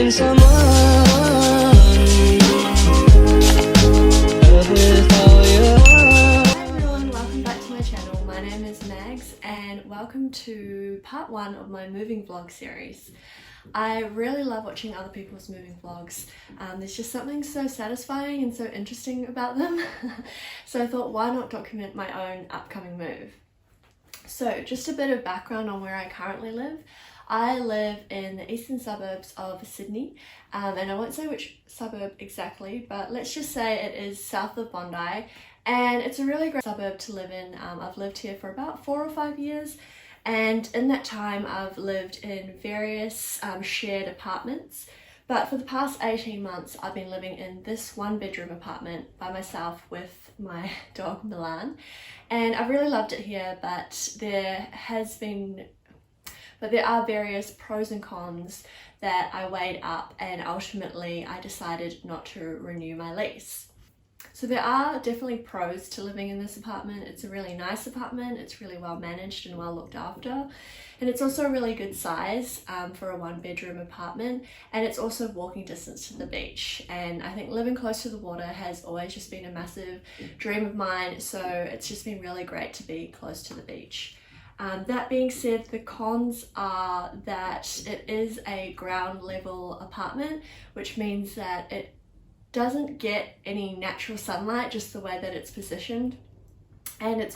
Mungkin sama Hi everyone, welcome back to my channel. My name is Mags and welcome to part one of my moving vlog series. I really love watching other people's moving vlogs. There's just something so satisfying and so interesting about them. So I thought, why not document my own upcoming move? So just a bit of background on where I currently live. I live in the eastern suburbs of Sydney, and I won't say which suburb exactly, but let's just say it is south of Bondi, and it's a really great suburb to live in. I've lived here for about 4 or 5 years, and in that time I've lived in various shared apartments, but for the past 18 months I've been living in this one-bedroom apartment by myself with my dog Milan, and I've really loved it here, but there are various pros and cons that I weighed up, and ultimately I decided not to renew my lease. So there are definitely pros to living in this apartment. It's a really nice apartment, it's really well managed and well looked after, and it's also a really good size for a one-bedroom apartment, and it's also walking distance to the beach. And I think living close to the water has always just been a massive dream of mine, so it's just been really great to be close to the beach. That being said, the cons are that it is a ground level apartment, which means that it doesn't get any natural sunlight just the way that it's positioned, and it's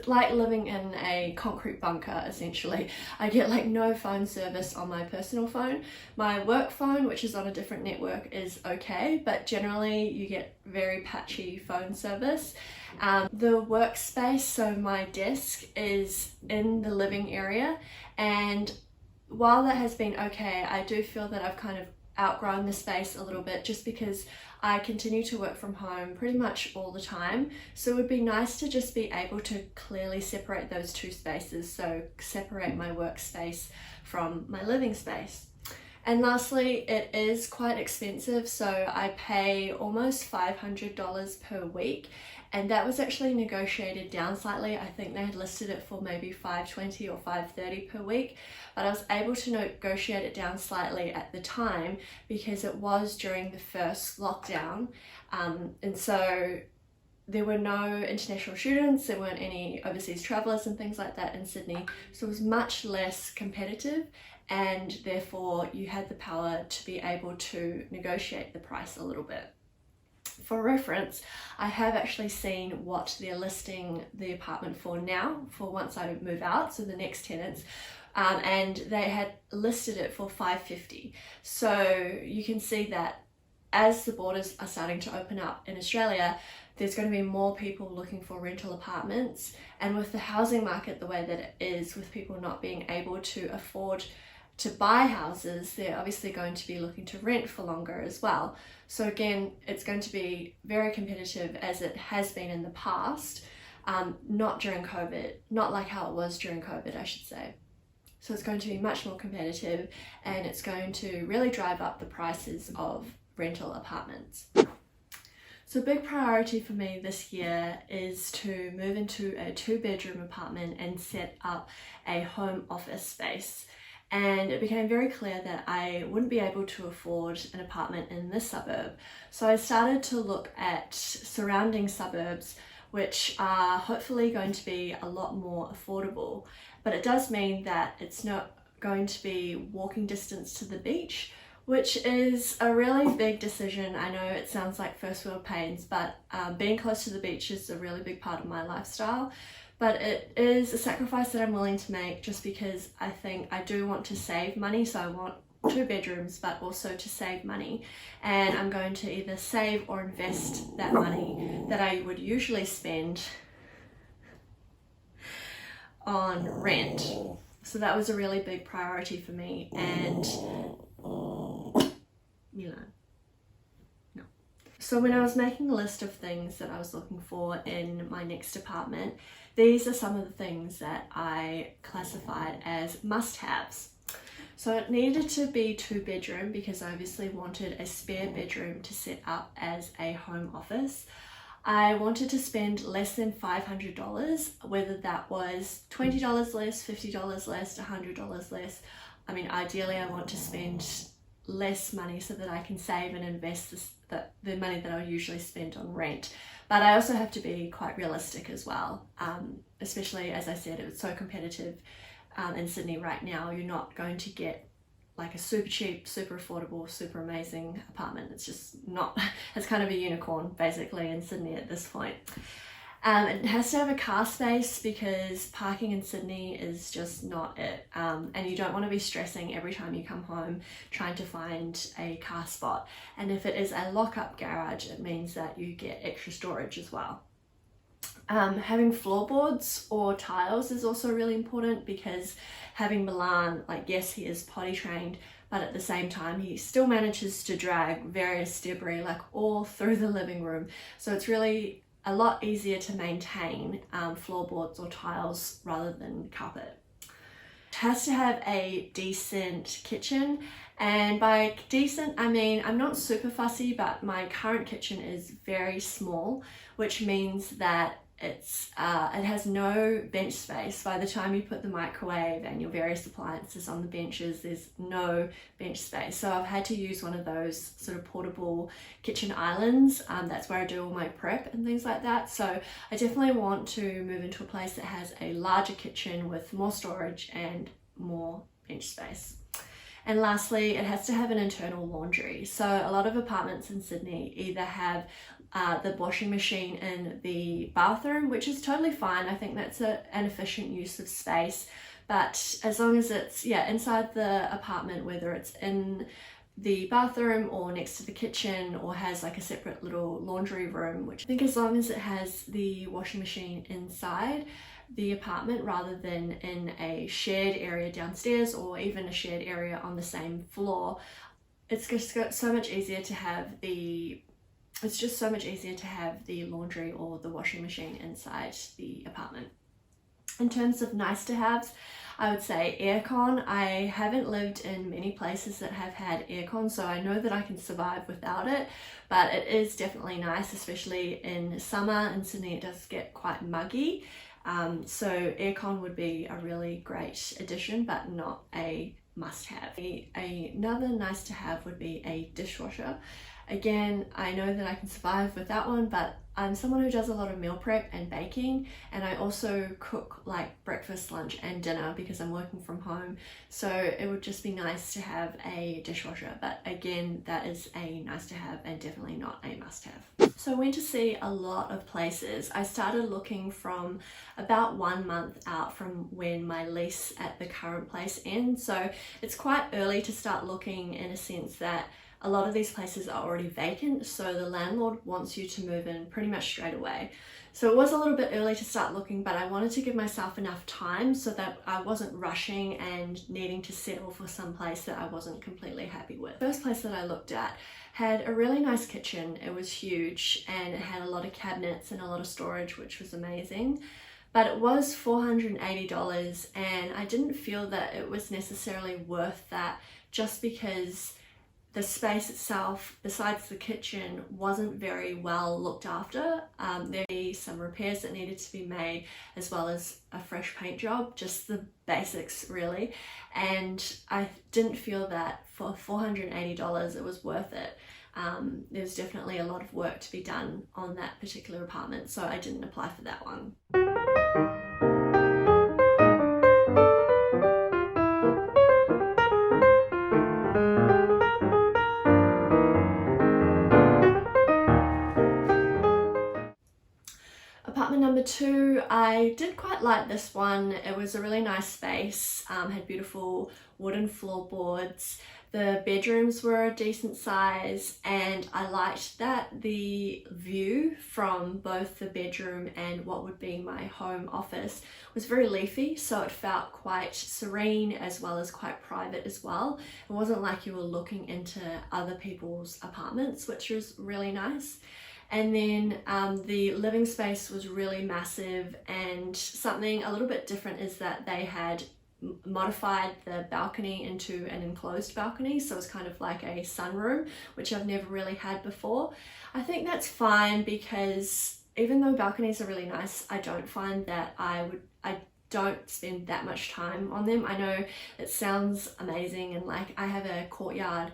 like living in a concrete bunker essentially. I get like no phone service on my personal phone. My work phone, which is on a different network, is okay, but generally you get very patchy phone service. The workspace, so my desk is in the living area, and while that has been okay, I do feel that I've kind of outgrown the space a little bit just because I continue to work from home pretty much all the time. So it would be nice to just be able to clearly separate those two spaces, so separate my workspace from my living space. And lastly, it is quite expensive, so I pay almost $500 per week, and that was actually negotiated down slightly. I think they had listed it for maybe $520 or $530 per week, but I was able to negotiate it down slightly at the time because it was during the first lockdown, and so there were no international students, there weren't any overseas travellers and things like that in Sydney, so it was much less competitive, and therefore you had the power to be able to negotiate the price a little bit. For reference, I have actually seen what they're listing the apartment for now, for once I move out, so the next tenants, and they had listed it for $550. So you can see that as the borders are starting to open up in Australia, there's going to be more people looking for rental apartments, and with the housing market the way that it is, with people not being able to afford to buy houses, they're obviously going to be looking to rent for longer as well. So again, it's going to be very competitive as it has been in the past, not during COVID, not like how it was during COVID, I should say. So it's going to be much more competitive, and it's going to really drive up the prices of rental apartments. So a big priority for me this year is to move into a 2-bedroom apartment and set up a home office space. And it became very clear that I wouldn't be able to afford an apartment in this suburb. So I started to look at surrounding suburbs, which are hopefully going to be a lot more affordable. But it does mean that it's not going to be walking distance to the beach, which is a really big decision. I know it sounds like first world pains, but being close to the beach is a really big part of my lifestyle. But it is a sacrifice that I'm willing to make just because I think I do want to save money. So I want 2 bedrooms, but also to save money. And I'm going to either save or invest that money that I would usually spend on rent. So that was a really big priority for me. And Milan. No. So when I was making a list of things that I was looking for in my next apartment, these are some of the things that I classified as must-haves. So it needed to be 2-bedroom because I obviously wanted a spare bedroom to set up as a home office. I wanted to spend less than $500, whether that was $20 less, $50 less, $100 less. I mean, ideally I want to spend less money so that I can save and invest the money that I usually spend on rent. But I also have to be quite realistic as well, especially as I said, it's so competitive in Sydney right now. You're not going to get like a super cheap, super affordable, super amazing apartment. It's just not, it's kind of a unicorn basically in Sydney at this point. It has to have a car space because parking in Sydney is just not it. And you don't want to be stressing every time you come home trying to find a car spot. And if it is a lock-up garage, it means that you get extra storage as well. Having floorboards or tiles is also really important because having Milan, like yes, he is potty trained, but at the same time, he still manages to drag various debris like all through the living room. So it's really a lot easier to maintain floorboards or tiles rather than carpet. It has to have a decent kitchen, and by decent I mean I'm not super fussy, but my current kitchen is very small, which means that it has no bench space. By the time you put the microwave and your various appliances on the benches, there's no bench space. So I've had to use one of those sort of portable kitchen islands. That's where I do all my prep and things like that. So I definitely want to move into a place that has a larger kitchen with more storage and more bench space. And lastly, it has to have an internal laundry. So a lot of apartments in Sydney either have the washing machine in the bathroom, which is totally fine. I think that's an efficient use of space. But as long as it's inside the apartment, whether it's in the bathroom or next to the kitchen or has like a separate little laundry room, which I think as long as it has the washing machine inside the apartment rather than in a shared area downstairs or even a shared area on the same floor, it's just so much easier to have the laundry or the washing machine inside the apartment. In terms of nice to haves, I would say aircon. I haven't lived in many places that have had aircon, so I know that I can survive without it, but it is definitely nice, especially in summer. In Sydney it does get quite muggy, so aircon would be a really great addition, but not a must-have. Another nice to have would be a dishwasher. Again, I know that I can survive with that one, but I'm someone who does a lot of meal prep and baking, and I also cook like breakfast, lunch and dinner because I'm working from home, so it would just be nice to have a dishwasher. But again, that is a nice to have and definitely not a must have. So I went to see a lot of places. I started looking from about 1 month out from when my lease at the current place ends, so it's quite early to start looking in a sense that a lot of these places are already vacant, so the landlord wants you to move in pretty much straight away. So it was a little bit early to start looking, but I wanted to give myself enough time so that I wasn't rushing and needing to settle for some place that I wasn't completely happy with. The first place that I looked at had a really nice kitchen. It was huge and it had a lot of cabinets and a lot of storage, which was amazing. But it was $480 and I didn't feel that it was necessarily worth that, just because the space itself, besides the kitchen, wasn't very well looked after. There'd be some repairs that needed to be made, as well as a fresh paint job, just the basics really. And I didn't feel that for $480 it was worth it. There's definitely a lot of work to be done on that particular apartment, so I didn't apply for that one. Apartment number 2, I did quite like this one. It was a really nice space, had beautiful wooden floorboards. The bedrooms were a decent size, and I liked that the view from both the bedroom and what would be my home office was very leafy, so it felt quite serene as well as quite private as well. It wasn't like you were looking into other people's apartments, which was really nice. And then the living space was really massive, and something a little bit different is that they had modified the balcony into an enclosed balcony, so it's kind of like a sunroom, which I've never really had before. I think that's fine because even though balconies are really nice, I don't find that I don't spend that much time on them. I know it sounds amazing and like I have a courtyard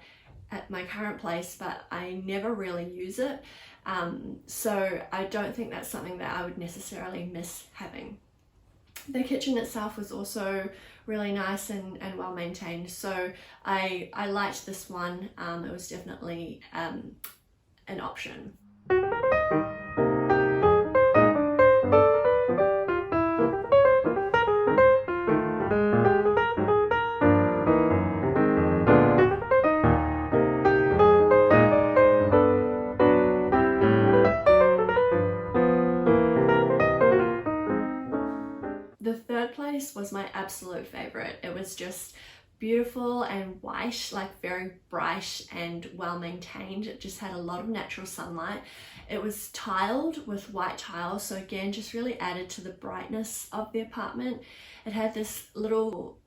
at my current place, but I never really use it. So I don't think that's something that I would necessarily miss having. The kitchen itself was also really nice and well maintained, so I liked this one. It was definitely an option. The third place was my absolute favorite. It was just beautiful and white, like very bright and well maintained. It just had a lot of natural sunlight. It was tiled with white tiles, so again, just really added to the brightness of the apartment. It had this little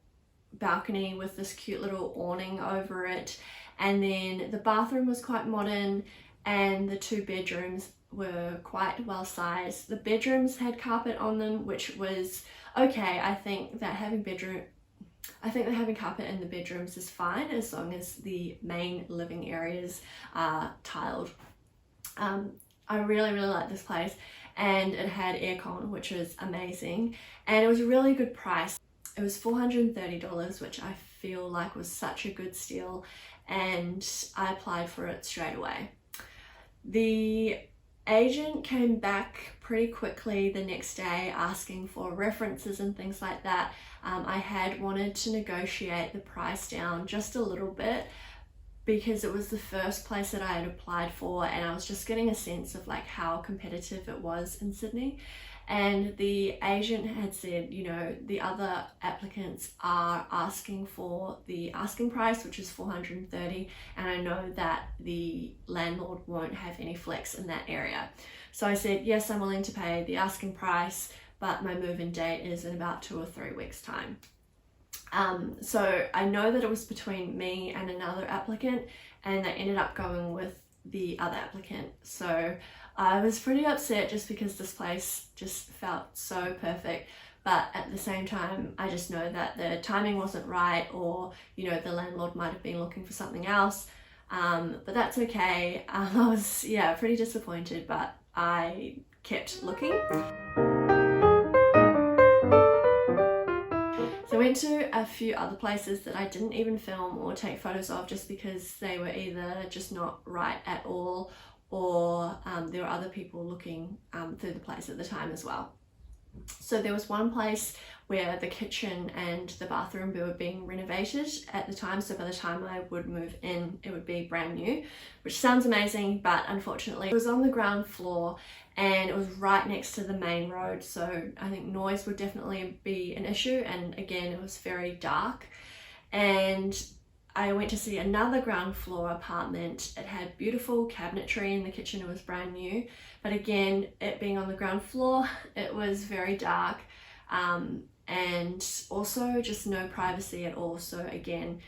balcony with this cute little awning over it, and then the bathroom was quite modern, and the 2 bedrooms were quite well sized. The bedrooms had carpet on them, which was okay. I think that having carpet in the bedrooms is fine as long as the main living areas are tiled. I really like this place, and it had aircon, which was amazing, and it was a really good price. It was $430, which I feel like was such a good steal, and I applied for it straight away. The agent came back pretty quickly the next day asking for references and things like that. I had wanted to negotiate the price down just a little bit because it was the first place that I had applied for, and I was just getting a sense of like how competitive it was in Sydney. And the agent had said, you know, the other applicants are asking for the asking price, which is $430, and I know that the landlord won't have any flex in that area. So I said, yes, I'm willing to pay the asking price, but my move-in date is in about 2 or 3 weeks' time. So I know that it was between me and another applicant, and they ended up going with the other applicant. So I was pretty upset just because this place just felt so perfect, but at the same time I just know that the timing wasn't right, or you know, the landlord might have been looking for something else, but that's okay. I was pretty disappointed, but I kept looking. So I went to a few other places that I didn't even film or take photos of just because they were either just not right at all, or there were other people looking through the place at the time as well. So there was one place where the kitchen and the bathroom were being renovated at the time, so by the time I would move in it would be brand new, which sounds amazing, but unfortunately it was on the ground floor and it was right next to the main road, so I think noise would definitely be an issue, and again it was very dark. And I went to see another ground floor apartment. It had beautiful cabinetry in the kitchen, it was brand new, but again, it being on the ground floor, it was very dark, and also just no privacy at all. So again,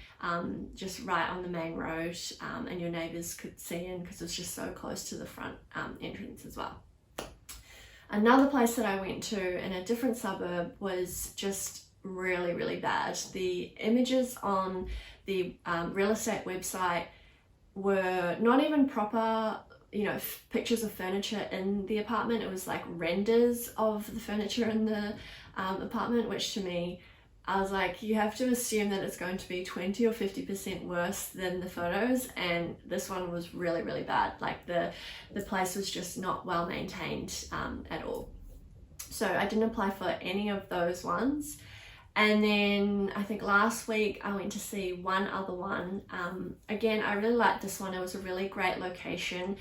just right on the main road, and your neighbours could see in because it was just so close to the front entrance as well. Another place that I went to in a different suburb was just really bad. The images on the real estate website were not even proper, you know, pictures of furniture in the apartment. It was like renders of the furniture in the apartment, which to me, I was like, you have to assume that it's going to be 20 or 50% worse than the photos, and this one was really bad. Like the place was just not well maintained at all. So I didn't apply for any of those ones. And then I think last week I went to see one other one. Again, I really liked this one. It was a really great location.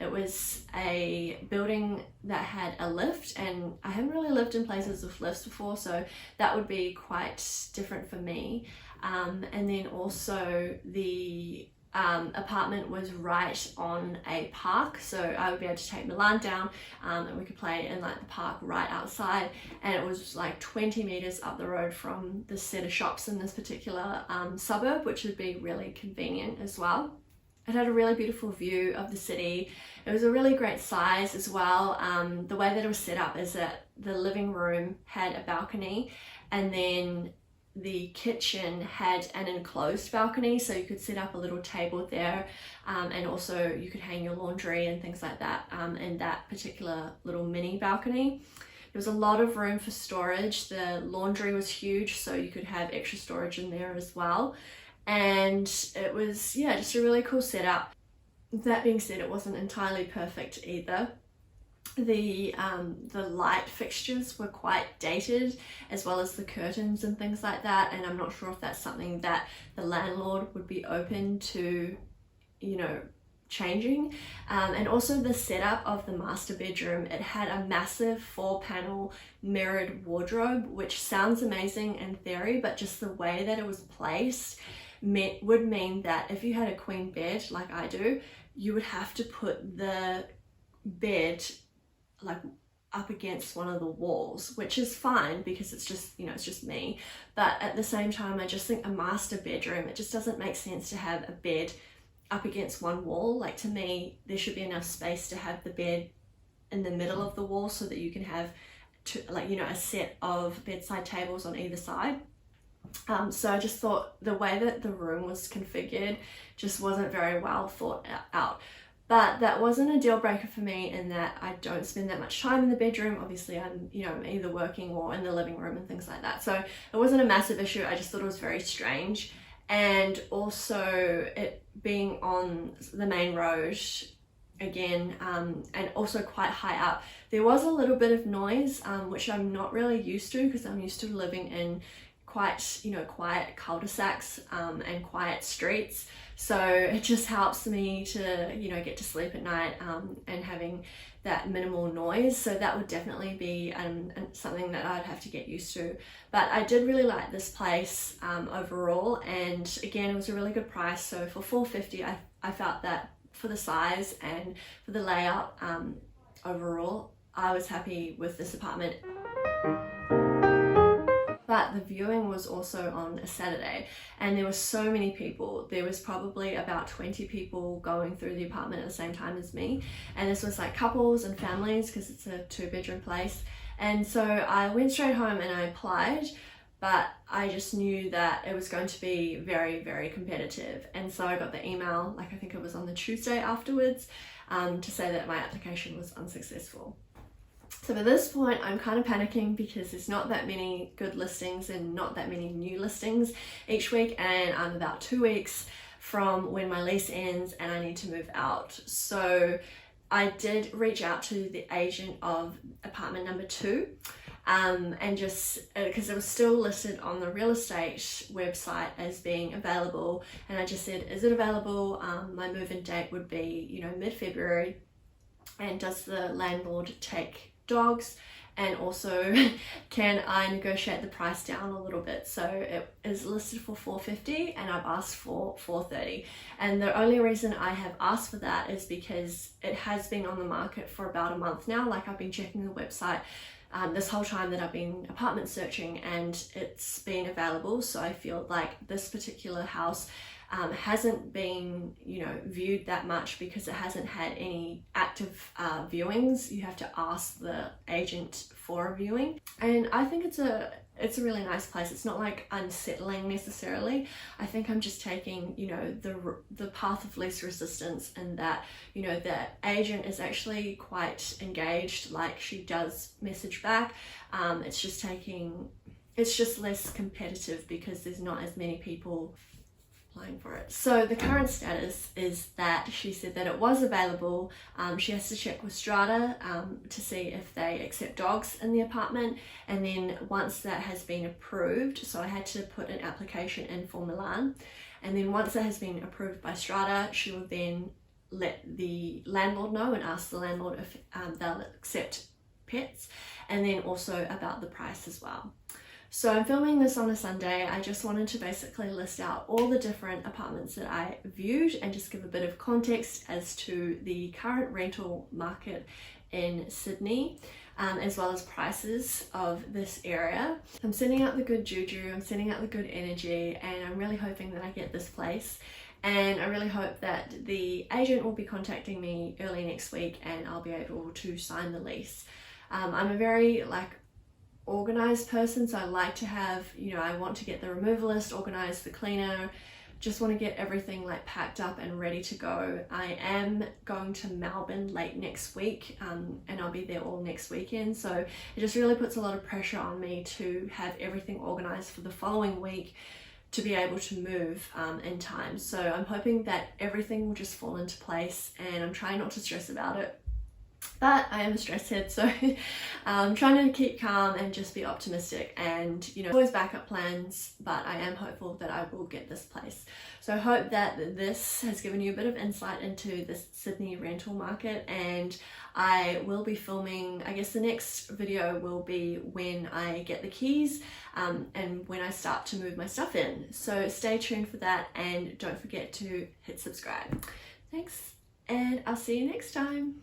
It was a building that had a lift, and I haven't really lived in places with lifts before, so that would be quite different for me. And then also the apartment was right on a park, so I would be able to take Milan down, and we could play in like the park right outside, and it was like 20 meters up the road from the set of shops in this particular suburb, which would be really convenient as well. It had a really beautiful view of the city. It was a really great size as well. The way that it was set up is that the living room had a balcony, and then the kitchen had an enclosed balcony, so you could set up a little table there, and also you could hang your laundry and things like that in that particular little mini balcony. There was a lot of room for storage. The laundry was huge, so you could have extra storage in there as well. And it was, yeah, just a really cool setup. That being said, it wasn't entirely perfect either. The light fixtures were quite dated, as well as the curtains and things like that, and I'm not sure if that's something that the landlord would be open to, you know, changing. And also the setup of the master bedroom, it had a massive 4-panel mirrored wardrobe, which sounds amazing in theory, but just the way that it was placed would mean that if you had a queen bed like I do, you would have to put the bed like up against one of the walls, which is fine because it's just, you know, it's just me. But at the same time, I just think a master bedroom, it just doesn't make sense to have a bed up against one wall. Like, to me, there should be enough space to have the bed in the middle of the wall so that you can have like, you know, a set of bedside tables on either side. So I just thought the way that the room was configured just wasn't very well thought out. But that wasn't a deal breaker for me, in that I don't spend that much time in the bedroom. Obviously, I'm either working or in the living room and things like that. So it wasn't a massive issue. I just thought it was very strange. And also it being on the main road again, and also quite high up, there was a little bit of noise, which I'm not really used to because I'm used to living in quite, you know, quiet cul-de-sacs and quiet streets. So it just helps me to, you know, get to sleep at night and having that minimal noise. So that would definitely be something that I'd have to get used to. But I did really like this place overall, and again, it was a really good price. So for $450, I felt that for the size and for the layout overall, I was happy with this apartment. But the viewing was also on a Saturday, and there were so many people. There was probably about 20 people going through the apartment at the same time as me. And this was like couples and families because it's a 2-bedroom place. And so I went straight home and I applied, but I just knew that it was going to be very, very competitive. And so I got the email, like I think it was on the Tuesday afterwards, to say that my application was unsuccessful. So at this point, I'm kind of panicking because there's not that many good listings and not that many new listings each week, and I'm about 2 weeks from when my lease ends and I need to move out. So I did reach out to the agent of apartment number 2, and just because it was still listed on the real estate website as being available, and I just said, is it available? My move-in date would be, you know, mid-February, and does the landlord take dogs, and also can I negotiate the price down a little bit? So it is listed for $450 and I've asked for $430, and the only reason I have asked for that is because it has been on the market for about a month now. Like, I've been checking the website this whole time that I've been apartment searching, and it's been available. So I feel like this particular house hasn't been, you know, viewed that much because it hasn't had any active viewings. You have to ask the agent for a viewing, and I think it's a really nice place. It's not like unsettling necessarily. I think I'm just taking, you know, the path of least resistance, and that, you know, the agent is actually quite engaged. Like, she does message back. It's just less competitive because there's not as many people applying for it. So the current status is that she said that it was available. She has to check with Strata to see if they accept dogs in the apartment, and then once that has been approved, so I had to put an application in for Milan, and then once that has been approved by Strata, she will then let the landlord know and ask the landlord if they'll accept pets, and then also about the price as well. So I'm filming this on a Sunday. I just wanted to basically list out all the different apartments that I viewed and just give a bit of context as to the current rental market in Sydney, as well as prices of this area. I'm sending out the good juju, I'm sending out the good energy, and I'm really hoping that I get this place. And I really hope that the agent will be contacting me early next week and I'll be able to sign the lease. I'm a very organized person, so I like to have, you know, I want to get the removalist organized, the cleaner, just want to get everything like packed up and ready to go. I am going to Melbourne late next week, and I'll be there all next weekend, so it just really puts a lot of pressure on me to have everything organized for the following week to be able to move in time. So I'm hoping that everything will just fall into place, and I'm trying not to stress about it. But I am a stress head, so I'm trying to keep calm and just be optimistic, and you know, always backup plans, but I am hopeful that I will get this place. So I hope that this has given you a bit of insight into the Sydney rental market, and I will be filming, I guess the next video will be when I get the keys and when I start to move my stuff in. So stay tuned for that, and don't forget to hit subscribe. Thanks, and I'll see you next time.